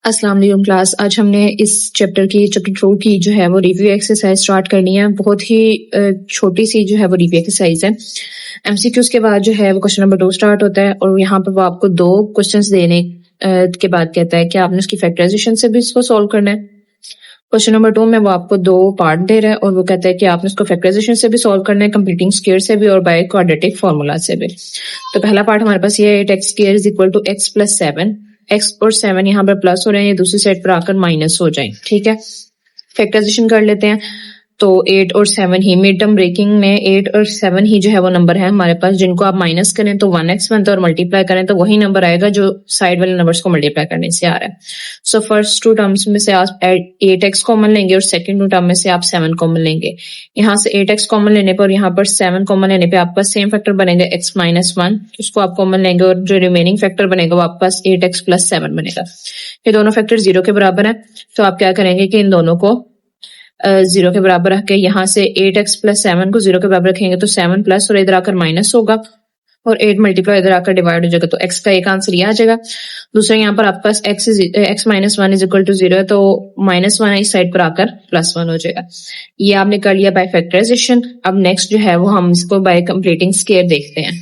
अस्सलाम वालेकुम क्लास। आज हमने इस चैप्टर 2 की जो है वो रिव्यू एक्सरसाइज स्टार्ट करनी है। बहुत ही छोटी सी जो है वो रिव्यू एक्सरसाइज है। एमसीक्यूज के बाद जो है वो क्वेश्चन नंबर 2 स्टार्ट होता है और यहाँ पर वो आपको 2 क्वेश्चंस देने के बाद कहता है कि आपने उसकी फैक्टराइजेशन से भी इसको सॉल्व करना है। क्वेश्चन नंबर 2 में वो आपको 2 पार्ट दे रहा है और वो कहता है कि आपने उसको फैक्टराइजेशन से भी सॉल्व करना है, कंप्लीटिंग स्क्वायर से भी और बाय क्वाड्रेटिक फार्मूला से भी। तो पहला पार्ट हमारे पास ये है 8x square is equal to x plus 7। x और 7 यहाँ पर प्लस हो रहे हैं, ये दूसरी साइड पर आकर माइनस हो जाए। ठीक है, फैक्टराइजेशन कर लेते हैं। तो 8 और 7 ही मिड टर्म ब्रेकिंग में 8 और 7 ही जो है वो नंबर है हमारे पास, जिनको आप माइनस करें तो 1x बनता है और मल्टीप्लाई करें तो वही नंबर आएगा जो साइड वाले नंबर्स को मल्टीप्लाई करने से आ रहा है। सो फर्स्ट 2 टर्म्स में से आप 8x कॉमन लेंगे और सेकंड 2 टर्म में से आप 7 कॉमन लेंगे। यहाँ से 8x कॉमन लेने पर और यहाँ पर 7 कॉमन लेने पे आपका सेम फैक्टर बनेगा x माइनस 1, उसको आप कॉमन लेंगे और जो रिमेनिंग फैक्टर बनेगा वो आपके पास 8x प्लस 7 बनेगा। ये दोनों फैक्टर 0 के बराबर है, तो आप क्या करेंगे कि इन दोनों को 0 के बराबर रख के यहाँ से 8x प्लस 7 को 0 के बराबर रखेंगे तो 7 प्लस और इधर आकर माइनस होगा और 8 मल्टीप्लाई इधर आकर डिवाइड हो जाएगा, तो x का एक आंसर ये आ जाएगा। दूसरा यहाँ पर आपके पास x minus 1 is equal to 0 है, तो माइनस 1 इस साइड पर आकर प्लस 1 हो जाएगा। ये आपने कर लिया बाय फैक्टराइजेशन। अब नेक्स्ट जो है वो हम इसको बाय कंप्लीटिंग स्क्वायर देखते हैं।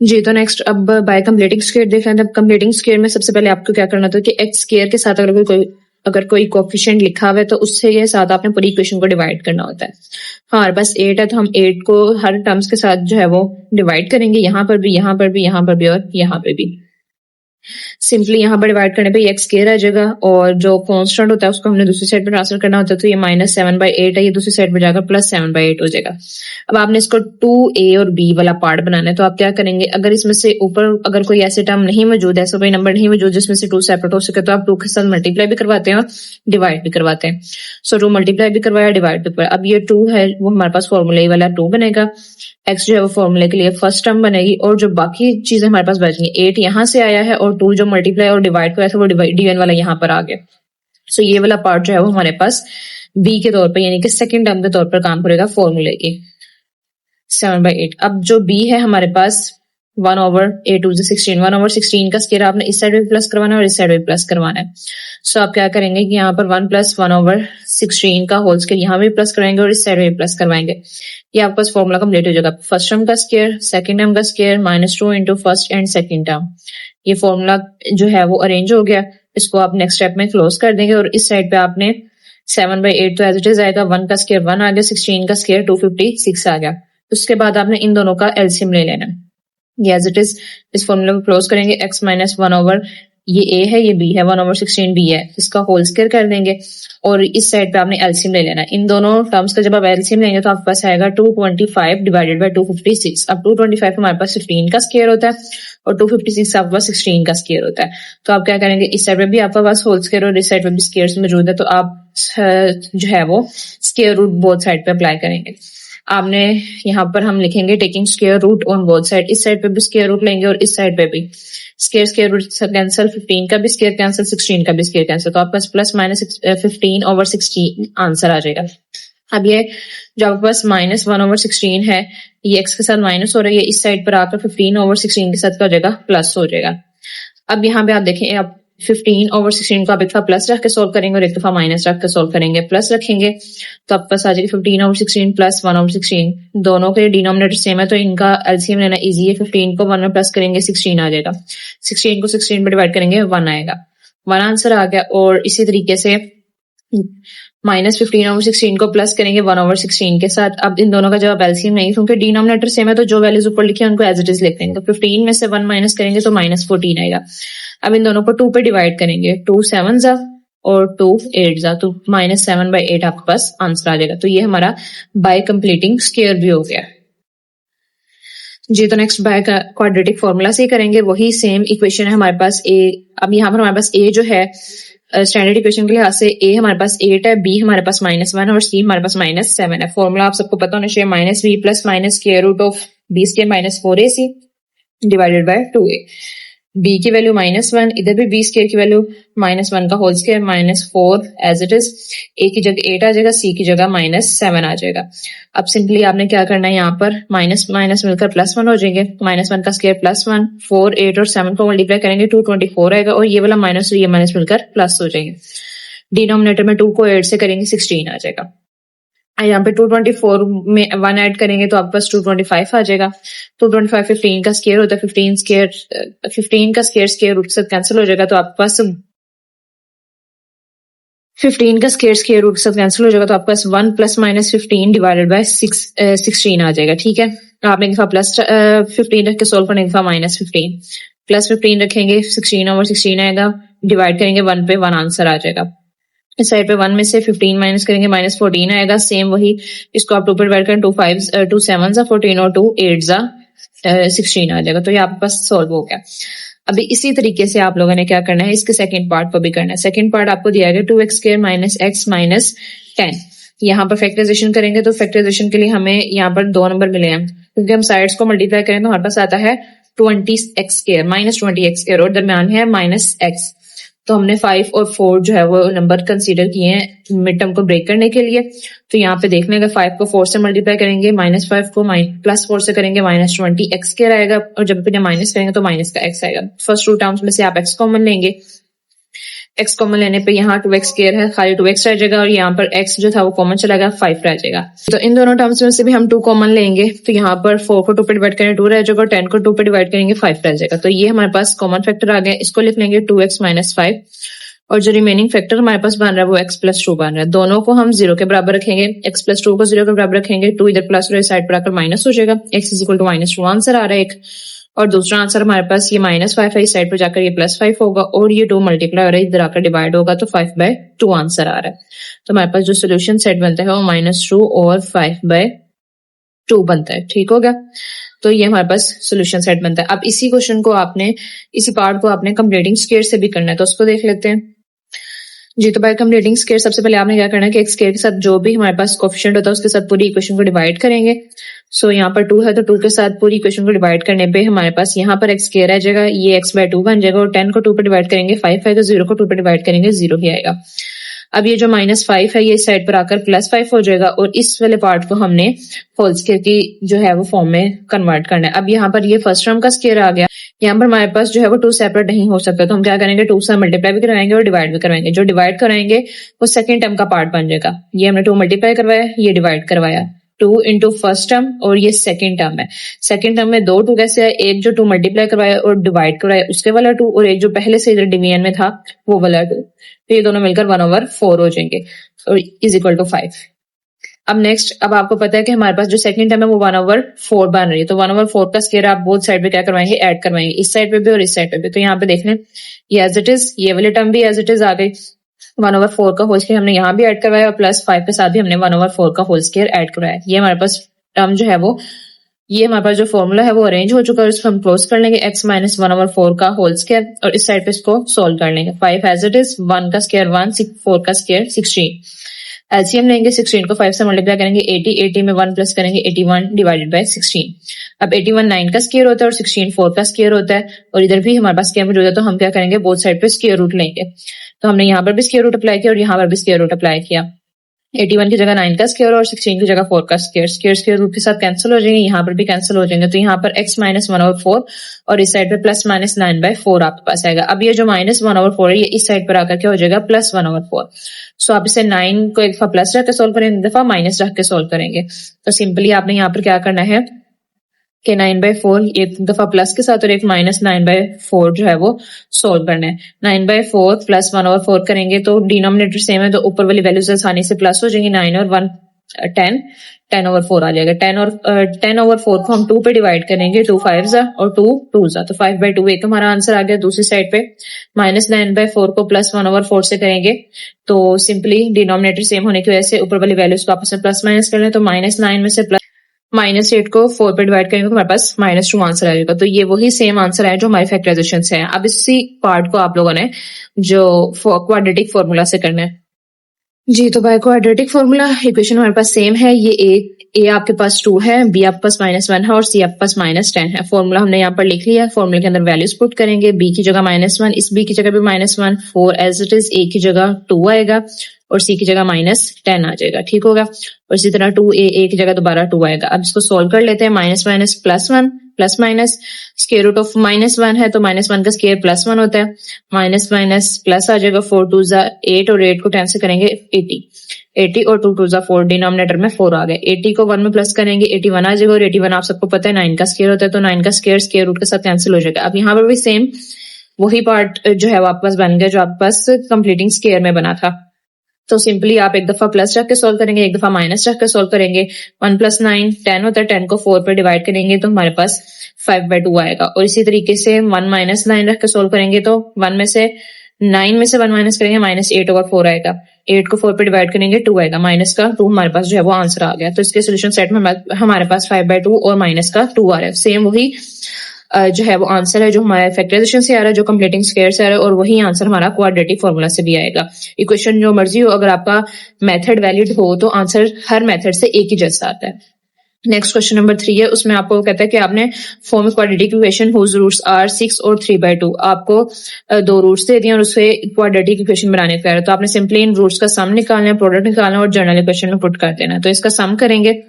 जी, तो नेक्स्ट अब बाय कंप्लीटिंग स्क्वायर देख रहे हैं। कंप्लीटिंग स्क्वायर में सबसे पहले आपको क्या करना था कि x स्क्वायर के साथ अगर कोई कोफिशिएंट लिखा हुआ है तो उससे ये साथ आपने पूरी इक्वेशन को डिवाइड करना होता है। हमारे पास 8 है तो हम 8 को हर टर्म्स के साथ जो है वो डिवाइड करेंगे, यहाँ पर भी, यहाँ पर भी, यहाँ पर भी और यहाँ पे भी। सिंपली यहाँ पर डिवाइड करने पे ये x स्क्वायर आ जाएगा और जो कांस्टेंट होता है उसको हमने दूसरी साइड पर ट्रांसफर करना होता है, तो ये माइनस 7/8 है, ये दूसरी साइड पर जाकर प्लस 7/8 हो जाएगा। अब आपने इसको 2a और b वाला पार्ट बनाना है, तो आप क्या करेंगे, अगर इसमें से ऊपर अगर कोई ऐसे टर्म नहीं मौजूद, ऐसा कोई नंबर नहीं मौजूद जिसमें से 2 सेपरेट हो सके, तो आप 2 के साथ मल्टीप्लाई भी करवाते हैं और डिवाइड भी करवाते हैं। सो 2 मल्टीप्लाई भी करवाया, डिवाइड भी करवाया। अब ये 2 है वो हमारे पास फॉर्मूले वाला 2 बनेगा, x जो है वो फॉर्मूले के लिए फर्स्ट टर्म बनेगी और जो बाकी चीजें हमारे पास बचेंगी, 8 यहाँ से आया है और 2 जो मल्टीप्लाई और डिवाइड कराया था वो डिवीजन वाला यहाँ पर आ गया। सो ये वाला पार्ट जो है वो हमारे पास b के तौर पर यानी कि सेकंड टर्म के तौर पर काम करेगा फॉर्मूले के 7/8। अब जो b है हमारे पास 1/8 16, 1/16 का स्क्वायर आपने इस साइड में प्लस करवाना है और इस साइड में प्लस करवाना है। सो आप क्या करेंगे कि यहाँ पर 1 + 1/16 का होल स्क्वायर यहाँ भी प्लस कराएंगे और इस साइड में प्लस करवाएंगे। ये आपका फॉर्मूला कंप्लीट हो जाएगा। फर्स्ट टर्म का स्क्वायर, सेकंड टर्म का square, -2 into first and second term. ये फॉर्मूला जो है वो अरेंज हो गया। इसको आप नेक्स्ट स्टेप में क्लोज कर देंगे और इस साइड पे आपने 7/8 तो एज इट इज आएगा, 1 का स्क्वायर 1 आ गया, 16 का स्क्वायर 256 आ गया। उसके बाद आपने इन दोनों का एलसीएम ले लेना है। ये एज इट इज इस फॉर्मूला को क्लोज करेंगे, x माइनस 1 ये a है, ये b है, 1/16 b है, इसका होल स्क्वायर कर देंगे और इस साइड पे आपने एलसीएम ले लेना है। इन दोनों टर्म्स का जब आप एलसीएम लेंगे तो आपके पास आएगा 225 डिवाइडेड बाय 256। अब 225 हमारे पास 15 का स्क्वायर होता है और 256 आपके पास 16 का स्क्वायर होता है। तो आप क्या करेंगे, इस साइड पे भी आपके पास होल स्क्वायर और इस साइड पे भी स्क्वायर्स मौजूद है, तो आप जो है वो स्क्वायर रूट बोथ साइड पे अप्लाई करेंगे। आपने यहाँ पर हम लिखेंगे taking square root on both side, इस साइड पे भी स्क्वायर रूट लेंगे और इस साइड पे भी स्क्वायर रूट कैंसिल, 15 का भी स्क्वायर कैंसिल, 16 का भी स्क्वायर कैंसिल, तो आपके पास +-15/16 आंसर आ जाएगा। अब ये जो आपके पास -1/16 है, ये x के साथ माइनस हो रहा है, ये इस साइड पर आकर 15/16 के साथ क्या हो जाएगा, प्लस हो जाएगा। अब यहाँ पे आप देखें, आप 15/16 को आप एक दफा प्लस रख के सोल्व करेंगे और एक दफा माइनस रख के सोल्व करेंगे। प्लस रखेंगे तो आपके पास आ जाएगी 15/16 प्लस 1/16। दोनों के डिनोमिनेटर सेम है तो इनका एलसीएम लेना इजी है। 15 को 1 में प्लस करेंगे 16 आ जाएगा, 16 को 16 में डिवाइड करेंगे 1 आएगा, 1 आंसर आ गया। और इसी तरीके से -15/16 को प्लस करेंगे 1/16 के साथ। अब इन दोनों का जवाब एलसीएम नहीं, क्योंकि डिनोमिनेटर सेम है तो जो वैल्यूज ऊपर लिखे हैं उनको एज इट इज लिख देंगे। तो 15 में से 1 माइनस करेंगे तो -14 आएगा। अब इन दोनों को 2 पे डिवाइड करेंगे, 2 7 जा और 2 8 जा, तो -7/8 आपके पास आंसर आ जाएगा। तो ये हमारा बाय कंप्लीटिंग स्क्वायर भी हो गया जी। तो नेक्स्ट बाय क्वाड्रेटिक फॉर्मूला से करेंगे, वही सेम इक्वेशन है हमारे पास a। अब यहाँ पर हमारे पास a जो है स्टैंडर्ड इक्वेशन के लिहाज से a हमारे पास 8 है, b हमारे पास -1 और c हमारे पास -7 है। फॉर्मूला आप सबको पता होना चाहिए, -b + -√(b²-4ac divided by 2a। b की वैल्यू -1, इधर भी b स्क्वायर की वैल्यू -1 का whole square -4 as it is, a की जगह 8 आ जाएगा, c की जगह -7 आ जाएगा। अब सिंपली आपने क्या करना है, यहाँ पर माइनस माइनस मिलकर +1 हो जाएंगे, -1 का स्क्वायर +1, 4 8 और 7 को मल्टीप्लाई करेंगे 224 आएगा, और ये वाला माइनस और ये माइनस मिलकर प्लस हो जाएंगे। डिनोमिनेटर में 2 को 8 से करेंगे 16 आ जाएगा। यहाँ पे 224 में 1 ऐड करेंगे तो आपके पास 225 आ जाएगा। 225 15 का स्क्वायर होता है, 15 का स्क्वायर रूट से कैंसिल हो जाएगा, तो आपके पास 15 का स्क्वायर रूट से कैंसिल हो जाएगा, तो आपके पास 1 + -15 डिवाइडेड बाय 16 आ जाएगा। ठीक है, आपने एक दफा +15 रख के सोल्व करने, एक दफा -15, +15 रखेंगे 16/16 आएगा, डिवाइड करेंगे 1 पे 1 आंसर आ जाएगा। इस साइड पे 1 में से 15 माइनस करेंगे -14 आएगा। सेम वही, इसको आप 2 पे डिवाइड करें, 2 7 14 और 2 8 16 आ जाएगा। तो ये आपके पास सॉल्व हो गया। अभी इसी तरीके से आप लोगों ने क्या करना है, इसके सेकंड पार्ट को भी करना है। सेकंड पार्ट आपको दिया गया 2x² - x - 10। यहाँ पर फैक्टराइजेशन करेंगे, तो फैक्टराइजेशन के लिए हमें यहाँ पर 2 नंबर मिले हैं, क्योंकि हम साइड्स को मल्टीप्लाई करें तो हमारे पास आता है 20x² -20x² और दरम्यान है -x। तो हमने 5 और 4 जो है वो नंबर कंसीडर किए हैं मिड टर्म को ब्रेक करने के लिए। तो यहाँ पे देख लेंगे, 5 को 4 से मल्टीप्लाई करेंगे, -5 को +4 से करेंगे, -20x² आएगा, और जब भी माइनस करेंगे तो माइनस का x आएगा। फर्स्ट 2 टर्म्स में से आप x कॉमन लेंगे, x कॉमन लेने पे यहाँ 2x² है, खाली 2x रह जाएगा, और यहाँ पर x जो था वो कॉमन चला गया, 5 रह जाएगा। तो इन दोनों टर्म्स में से भी हम 2 कॉमन लेंगे, तो यहाँ पर 4 को 2 पे डिवाइड करेंगे 2 रह जाएगा, और 10 को 2 पे डिवाइड करेंगे 5 रह जाएगा। तो ये हमारे पास कॉमन फैक्टर आ गया, इसको लिख लेंगे 2x - 5, और जो रिमेनिंग फैक्टर हमारे पास बन रहा है वो x + 2 बन रहा है। दोनों को हम 0 के बराबर रखेंगे, x + 2 को 0 के बराबर रखेंगे, 2 इधर प्लस और इस साइड पर आकर माइनस हो जाएगा, x = -2 आंसर आ रहा है एक, और दूसरा आंसर हमारे पास ये -5 है, इस साइड पर जाकर ये +5 होगा, और ये 2 मल्टीप्लाई हो रहा है, इधर आकर डिवाइड होगा, तो 5/2 आंसर आ रहा है। तो हमारे पास जो सोल्यूशन सेट बनता है वो -2 और 5/2 बनता है। ठीक हो गया, तो ये हमारे पास सोल्यूशन सेट बनता है। अब इसी क्वेश्चन को आपने, इसी पार्ट को आपने कंप्लीटिंग स्क्वायर से भी करना है, तो उसको देख लेते हैं जी। तो बाय कंप्लीटिंग स्क्वायर सबसे पहले आपने क्या करना है कि एक स्क्वायर के साथ जो भी हमारे पास कोएफिशिएंट होता है उसके साथ पूरी इक्वेशन को डिवाइड करेंगे। सो यहाँ पर 2 है, तो 2 के साथ पूरी इक्वेशन को डिवाइड करने पे हमारे पास यहाँ पर x स्क्वायर आ जाएगा, ये x/2 बन जाएगा, और 10 को 2 पे डिवाइड करेंगे 5 आएगा, 0 को 2 पे डिवाइड करेंगे 0 ही आएगा। अब ये जो -5 है ये इस साइड पर आकर +5 हो जाएगा, और इस वाले पार्ट को हमने होल स्क्वायर की जो है वो फॉर्म में कन्वर्ट करना है। अब यहाँ पर ये फर्स्ट टर्म का स्क्वायर आ गया, यहाँ पर हमारे पास जो है वो 2 सेपरेट नहीं हो सकता, तो हम क्या करेंगे 2 से मल्टीप्लाई भी करवाएंगे और डिवाइड भी करवाएंगे। जो डिवाइड कराएंगे वो सेकंड टर्म का पार्ट बन जाएगा। ये हमने 2 मल्टीप्लाई करवाया, ये डिवाइड करवाया, 2 इंटू फर्स्ट टर्म, और ये सेकंड टर्म है। सेकंड टर्म में 2 2 कैसे है, एक जो 2 मल्टीप्लाई करवाया और डिवाइड करवाया उसके वाला 2, और एक जो पहले से इधर डिवीजन में था वो वाला 2, तो ये दोनों मिलकर 1/4 हो जाएंगे, और = 5। अब नेक्स्ट, अब आपको पता है कि हमारे पास जो सेकंड टर्म है वो 1/4 बन रही है, तो 1/4 का स्क्वायर आप बोथ साइड पे क्या करवाएंगे, ऐड करवाएंगे, इस साइड पे भी और इस साइड पे भी। तो यहाँ पे देख लें, ये एज इट इज, ये वाली टर्म भी एज इट इज आ गई, 1/4 का होल स्क्वायर हमने यहाँ भी ऐड करवाया, और +5 के साथ भी हमने 1/4 का होल स्क्वायर ऐड करवाया। ये हमारे पास टर्म जो है वो, ये हमारे पास जो फॉर्मूला है वो अरेंज हो चुका है, इसको हम क्लोज कर लेंगे, x - 1/4 का होल स्क्वायर, और इस साइड पे इसको सोल्व कर लेंगे। 5 एज इट इज, 1 का स्क्वायर 1, 4 का स्क्वायर 16। एलसीएम लेंगे, 16 को 5 से मल्टीप्लाई करेंगे 80 में 1 प्लस करेंगे 81 डिवाइडेड बाय 16। अब 81 9 का स्क्वायर होता है और 16 4 का स्क्वायर होता है, और इधर भी हमारे पास स्क्वायर मौजूद है, तो हम क्या करेंगे बोथ साइड पे स्क्वायर रूट लेंगे। तो हमने यहाँ पर भी स्क्वायर रूट अप्लाई किया और यहाँ पर भी स्क्वायर रूट अप्लाई किया। 81 की जगह 9 का स्क्वायर और 16 की जगह 4 का स्क्वायर, स्क्वायर रूट के साथ कैंसिल हो जाएंगे, यहाँ पर भी कैंसिल हो जाएंगे, तो यहाँ पर x - 1/4 और इस साइड पे +-9/4 आपके पास आएगा। अब ये जो -1/4 है ये इस साइड पर आकर क्या हो जाएगा, +1/4। सो आप इसे 9 को एक दफा प्लस रख के सोल्व करेंगे, एक दफा माइनस रख के सोल्व करेंगे। तो सिंपली आपने यहाँ पर क्या करना है कि 9/4 एक दफा प्लस के साथ और एक -9/4 जो है वो सोल्व करना है। 9/4 + 1/4 करेंगे तो डिनोमिनेटर सेम है, तो ऊपर वाली वैल्यूज आसानी से प्लस हो जाएंगी। 9 और 1 10/4 आ जाएगा। 10/4 को हम 2 पे डिवाइड करेंगे, 2 5 और 2 2 तो 5/2 एक हमारा आंसर आ गया। दूसरी साइड पे -9/4 को +1/4 से करेंगे तो सिंपली डिनोमिनेटर सेम होने की वजह से ऊपर वाली वैल्यूज को आपस में प्लस माइनस कर लें, तो -9 में से -8 को 4 पे डिवाइड करेंगे तो हमारे पास -2 आंसर आ जाएगा। तो ये वही सेम आंसर है जो हमारे फैक्टराइजेशन से है। अब इसी पार्ट को आप लोगों ने जो क्वाड्रेटिक फॉर्मूला से करना है जी। तो बाय क्वाड्रेटिक फॉर्मूला इक्वेशन हमारे पास सेम है, ये ए आपके पास 2 है, बी आपके पास -1 है और सी आपके पास -10 है। फॉर्मूला हमने यहाँ पर लिख लिया। फॉर्मूले के अंदर वैल्यूज पुट करेंगे, बी की जगह -1, इस बी की जगह भी -1, 4 एज इट इज, ए की जगह 2 आएगा और सी की जगह -10 आ जाएगा। ठीक होगा। और इसी तरह 2a, ए की जगह दोबारा 2 आएगा। अब इसको सोल्व कर लेते हैं। -1 +1 plus minus, square root of -1 है तो -1 का स्क्वायर +1 होता है। माइनस माइनस प्लस आ जाएगा, 4 2 8 और 8 को 10 से करेंगे 80 और 2 2 4, डिनोमिनेटर में 4 आ गए। 80 को 1 में प्लस करेंगे 81 आ जाएगा और 81 आप सबको पता है 9 का स्क्वायर होता है तो 9 का स्क्वायर रूट के साथ कैंसिल हो जाएगा। अब यहाँ पर भी सेम वही पार्ट जो है वो आपके पास बन गया जो आपके पास कंप्लीटिंग स्क्वायर में बना था। तो सिंपली आप एक दफा प्लस रख के सोल्व करेंगे, एक दफा माइनस रख के सोल्व करेंगे। 1 + 9 10 होता है, 10 को 4 पे डिवाइड करेंगे तो हमारे पास 5/2 आएगा। और इसी तरीके से 1 - 9 रख के सोल्व करेंगे तो 9 में से 1 माइनस करेंगे, -8/4 आएगा। 8 को 4 पे डिवाइड करेंगे 2 आएगा, माइनस का 2 हमारे पास जो है वो आंसर आ गया। तो इसके सोल्यूशन सेट में हमारे पास 5/2 और माइनस का 2 आ रहा है। सेम वही जो है वो आंसर है जो हमारे फैक्टराइजेशन से आ रहा है, जो कंप्लीटिंग स्क्वायर से आ रहा है, और वही आंसर हमारा क्वाड्रेटिक फॉर्मूला से भी आएगा। इक्वेशन जो मर्जी हो, अगर आपका मेथड वैलिड हो तो आंसर हर मेथड से एक ही जैसा आता है। नेक्स्ट क्वेश्चन नंबर 3 है, उसमें आपको कहता है कि आपने form quadratic equation whose roots are 6 और 3/2, आपको 2 रूट्स दे दिए और उससे क्वाड्रेटिक इक्वेशन बनाने का है। तो आपने सिंपली इन रूट्स का सम निकालना है, प्रोडक्ट निकालना है और जनरल इक्वेशन में पुट कर देना है। तो इसका सम करेंगे,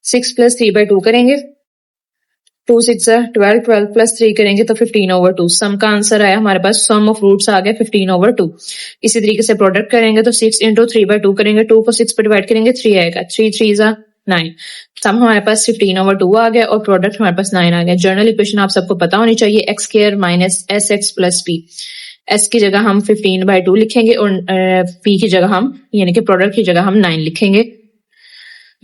6 + 3/2 करेंगे, 2 6 12, 12 + 3 करेंगे तो 15/2। सम का आंसर आया हमारे पास, सम ऑफ रूट्स आ गया 15/2। इसी तरीके से प्रोडक्ट करेंगे तो 6 × 3/2 करेंगे, 2 को 6 पे डिवाइड करेंगे 3 आएगा, 3 3 9। सम हमारे पास 15/2 आ गया और प्रोडक्ट हमारे पास 9 आ गया। जनरल इक्वेशन आप सबको पता होनी चाहिए, x² - sx + p। s की जगह हम 15/2 लिखेंगे और p की जगह हम यानी कि प्रोडक्ट की जगह हम 9 लिखेंगे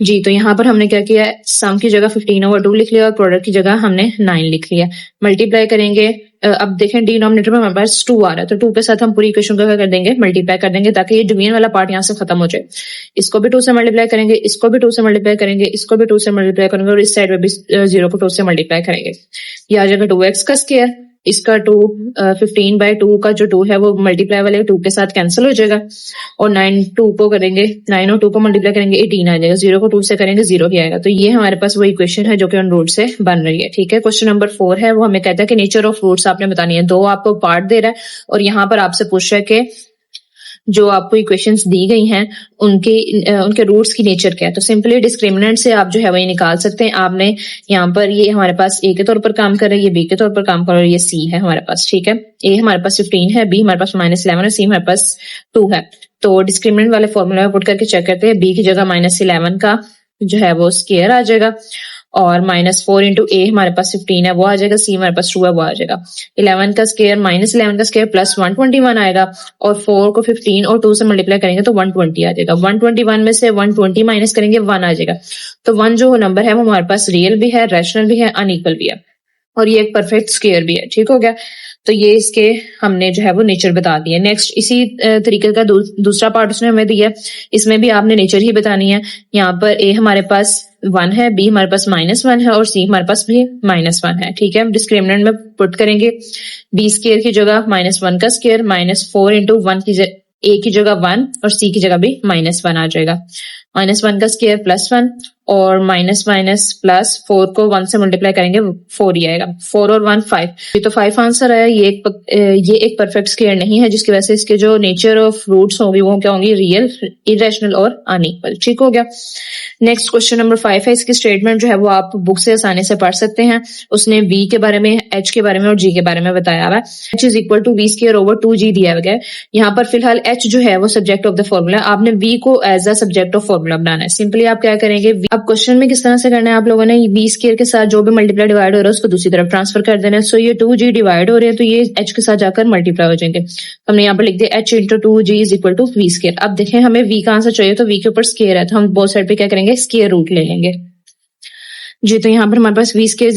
जी। तो यहाँ पर हमने क्या किया है, सम की जगह 15/2 लिख लिया और प्रोडक्ट की जगह हमने 9 लिख लिया। मल्टीप्लाई करेंगे, अब देखें डिनोमिनेटर में हमारे पास 2 आ रहा है तो 2 के साथ हम पूरी इक्वेशन को क्या कर देंगे, मल्टीप्लाई कर देंगे ताकि ये डिवीजन वाला पार्ट यहाँ से खत्म हो जाए। इसको भी 2 से मल्टीप्लाई करेंगे, इसको भी 2 से मल्टीप्लाई करेंगे, इसको भी 2 से मल्टीप्लाई करेंगे और इस साइड में भी 0 को 2 से मल्टीप्लाई करेंगे। ये आ जाएगा 2x का स्क्वायर, इसका 2 15/2 का जो 2 है वो मल्टीप्लाई वाले 2 के साथ कैंसिल हो जाएगा और 9 2 को करेंगे, 9 और 2 को मल्टीप्लाई करेंगे 18 आ जाएगा, 0 को 2 से करेंगे 0 ही आएगा। तो ये हमारे पास वो इक्वेशन है जो कि ऑन रूट से बन रही है। ठीक है। क्वेश्चन नंबर 4 है, वो हमें कहता है कि नेचर ऑफ रूट्स आपने बतानी है। 2 आपको पार्ट दे रहा है और यहाँ पर आपसे पूछ रहा है कि जो आपको इक्वेशंस दी गई हैं उनके रूट्स की नेचर क्या है। तो सिंपली डिस्क्रिमिनेंट से आप जो है वही निकाल सकते हैं। आपने यहाँ पर ये हमारे पास ए के तौर पर काम कर रहा है, ये बी के तौर पर काम कर रहा है, ये सी है हमारे पास। ठीक है। ए हमारे पास 15 है, बी हमारे पास -11 है, सी हमारे पास 2 है। तो डिस्क्रिमिनेंट वाले फॉर्मूला में पुट करके चेक करते हैं, बी की जगह -11 का जो है वो स्क्वायर आ जाएगा और -4 × a हमारे पास 15 है वो आ जाएगा, सी हमारे पास 2 है वो आ जाएगा। 11 का स्क्वायर -11 का स्क्वायर प्लस 121 आएगा और 4 को 15 और 2 से मल्टीप्लाई करेंगे तो 120 आ जाएगा। 121 में से 120 माइनस करेंगे 1 आ जाएगा। तो 1 जो नंबर है वो हमारे पास रियल भी है, रैशनल भी है, अनइक्वल भी है और ये एक परफेक्ट स्क्वायर भी है। ठीक हो गया। तो ये इसके हमने जो है वो नेचर बता दिया। नेक्स्ट इसी तरीके का दूसरा पार्ट उसने हमें दिया, इसमें भी आपने नेचर ही बतानी है। यहाँ पर ए हमारे पास 1 है, बी हमारे पास -1 है और सी हमारे पास भी -1 है। ठीक है। डिस्क्रिमिनेंट में पुट करेंगे, बी स्क्वायर की जगह -1 का स्क्वायर, -4 × 1 की ए की जगह 1 और सी की जगह भी -1 आ जाएगा। -1 का स्क्वायर +1 और माइनस प्लस 4 को 1 से मल्टीप्लाई करेंगे 4 ही आएगा। 4 और 1 5, ये तो 5 आंसर आया। ये एक परफेक्ट स्क्वायर नहीं है जिसकी वजह से इसके जो नेचर ऑफ रूट्स होंगी वो क्या होंगी, रियल, इरेशनल और अनइक्वल। ठीक हो गया। नेक्स्ट क्वेश्चन नंबर 5 है, इसकी स्टेटमेंट जो है वो आप बुक से आसानी से पढ़ सकते हैं। उसने v के बारे में, h के बारे में और g के बारे में बताया हुआ है। h = v²/2g दिया गया है। यहाँ पर फिलहाल h जो है वो सब्जेक्ट ऑफ द फॉर्मूला, आपने v को as a subject of formula बनाना है। सिंपली आप क्या करेंगे, अब क्वेश्चन में किस तरह से करना है, आप लोगों ने v² के साथ जो भी मल्टीप्लाई डिवाइड हो रहा है उसको दूसरी तरफ ट्रांसफर कर देना है। सो ये 2g डिवाइड हो रहे हैं तो ये h के साथ जाकर मल्टीप्लाई हो जाएंगे। हमने यहाँ पर लिख दिया h × 2g = v²। अब देखें हमें v का आंसर चाहिए तो v के ऊपर स्क्वायर है तो हम बोथ साइड पे क्या करेंगे, स्क्वायर रूट ले लेंगे जी। तो यहाँ पर हमारे पास v² =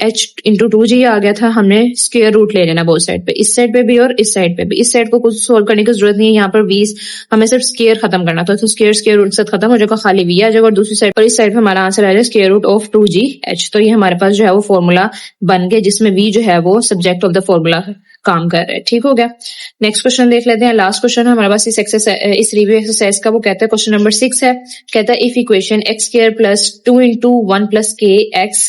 h × 2g आ गया था, हमने स्क्वायर रूट ले लेना बोथ साइड पे, इस साइड पे भी और इस साइड पे भी। इस साइड को कुछ सोल्व करने की जरूरत नहीं है, यहाँ पर v हमें सिर्फ स्क्वायर खत्म करना था तो स्क्वायर रूट से खत्म हो जाएगा, खाली v आ जाएगा और दूसरी साइड पर इस साइड पे हमारा आंसर आ जाएगा √2gh। तो ये हमारे पास जो है वो फॉर्मूला बन गया जिसमें v जो है वो सब्जेक्ट ऑफ द फॉर्मूला काम कर रहा है। ठीक हो गया। नेक्स्ट क्वेश्चन देख लेते हैं। लास्ट क्वेश्चन है हमारे पास इस रिव्यू एक्सरसाइज का। वो कहता है क्वेश्चन नंबर 6 है, कहता है if equation x square plus 2 into 1 plus k x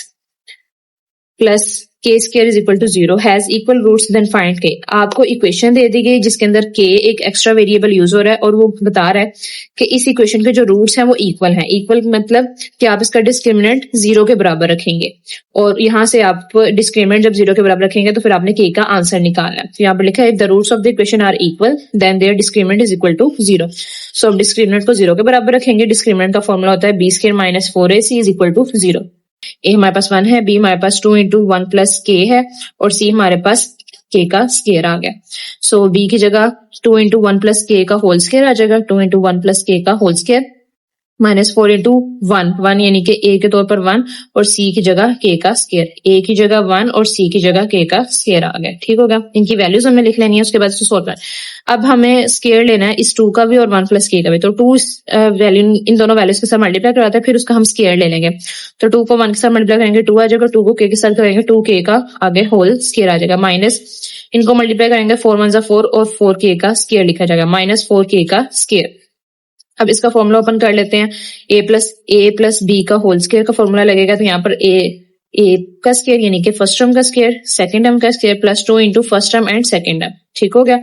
plus k square is equal to 0 has equal roots then find k. आपको इक्वेशन दे दी गई जिसके अंदर के एक एक्स्ट्रा वेरिएबल यूज हो रहा है और वो बता रहा है कि इस इक्वेशन के जो रूट्स हैं वो इक्वल हैं। इक्वल मतलब कि आप इसका डिस्क्रिमिनेंट 0 के बराबर रखेंगे और यहाँ से आप डिस्क्रिमिनेंट जब 0 के बराबर रखेंगे तो फिर आपने के का आंसर निकालना है। तो यहाँ पर लिखा है the roots of the equation are equal then their discriminant is equal to 0। So अब डिस्क्रिमिनेंट को 0 के बराबर रखेंगे। डिस्क्रिमिनेंट का फॉर्मूला होता है b square minus 4ac is equal to 0। ए हमारे पास 1 है, बी हमारे पास 2 इंटू 1 प्लस के है और सी हमारे पास के का स्क्वायर आ गया। सो बी की जगह 2 इंटू 1 प्लस के का होल स्क्वायर आ जाएगा। 2 इंटू 1 प्लस के का होल स्क्वायर माइनस 4 इंटू 1 यानी कि ए के तौर पर 1 और सी की जगह के का स्क्वायर। ए की जगह 1 और सी की जगह के का स्क्वायर आ गया। ठीक होगा। इनकी वैल्यूज हमें लिख लेनी है, उसके बाद इसको सोल्व करना। अब हमें स्क्वायर लेना है इस 2 का भी और 1 प्लस के का भी। तो 2 वैल्यू इन दोनों वैल्यूज के साथ मल्टीप्लाई कराता है, फिर उसका हम स्क्वायर ले लेंगे। तो 2 को 1 के साथ मल्टीप्लाई करेंगे 2 आ जाएगा, 2 को के साथ करेंगे 2 के का आगे होल स्क्वायर आ जाएगा, माइनस इनको मल्टीप्लाई करेंगे 4 1 4 और 4 के का स्क्वायर लिखा जाएगा, माइनस 4 के का स्क्वायर। अब इसका फॉर्मूला ओपन कर लेते हैं। ए प्लस बी का होल स्क्वायर का फॉर्मूला लगेगा। तो यहाँ पर ए का स्क्वायर यानी कि फर्स्ट टर्म का स्क्वायर, सेकंड टर्म का square plus 2 into first term and second term. ठीक हो गया।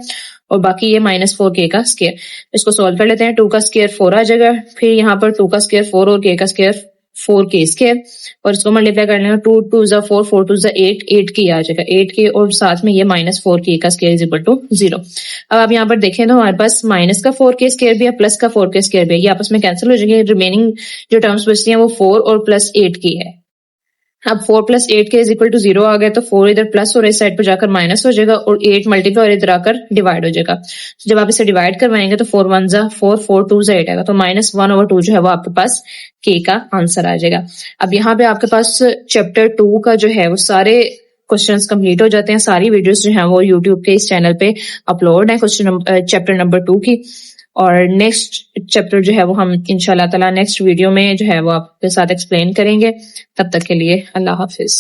और बाकी ये माइनस 4 के का स्क्वायर। इसको सोल्व कर लेते हैं। 2 का स्क्वायर 4 आ जाएगा, फिर यहाँ पर 2 का स्क्वायर 4 और के का स्क्वायर 4 के स्क्वायर और इसको मल्टीप्लाई कर लेंगे। 2 2 जा 4 4 2 जा 8 के आ जाएगा 8 के और साथ में ये माइनस 4 के का स्क्वायर इज इक्वल टू 0। अब आप यहाँ पर देखें तो हमारे पास माइनस का 4 के स्क्वायर भी है, प्लस का 4 के स्क्वायर भी है। ये आपस में कैंसिल हो जाएंगे। रिमेनिंग जो टर्म्स बचती हैं वो 4 और प्लस 8 की है। अब 4 प्लस 8 के इज इक्वल टू 0 आ गया तो 4 इधर प्लस और इस साइड पर जाकर माइनस हो जाएगा और 8 मल्टीप्लाई और इधर आकर डिवाइड हो जाएगा। जब आप इसे डिवाइड करवाएंगे तो 4 1 जा 4 4 2 जा 8 आएगा, तो माइनस 1/2 जो है वो आपके पास के का आंसर आ जाएगा। अब यहाँ पे आपके पास चैप्टर 2 का जो है वो सारे क्वेश्चंस कंप्लीट हो जाते हैं। सारी वीडियोस जो है वो यूट्यूब के इस चैनल पे अपलोड है चैप्टर नंबर 2 की। और नेक्स्ट चैप्टर जो है वो हम इंशाल्लाह ताला नेक्स्ट वीडियो में जो है वो आपके साथ एक्सप्लेन करेंगे। तब तक के लिए अल्लाह हाफिज।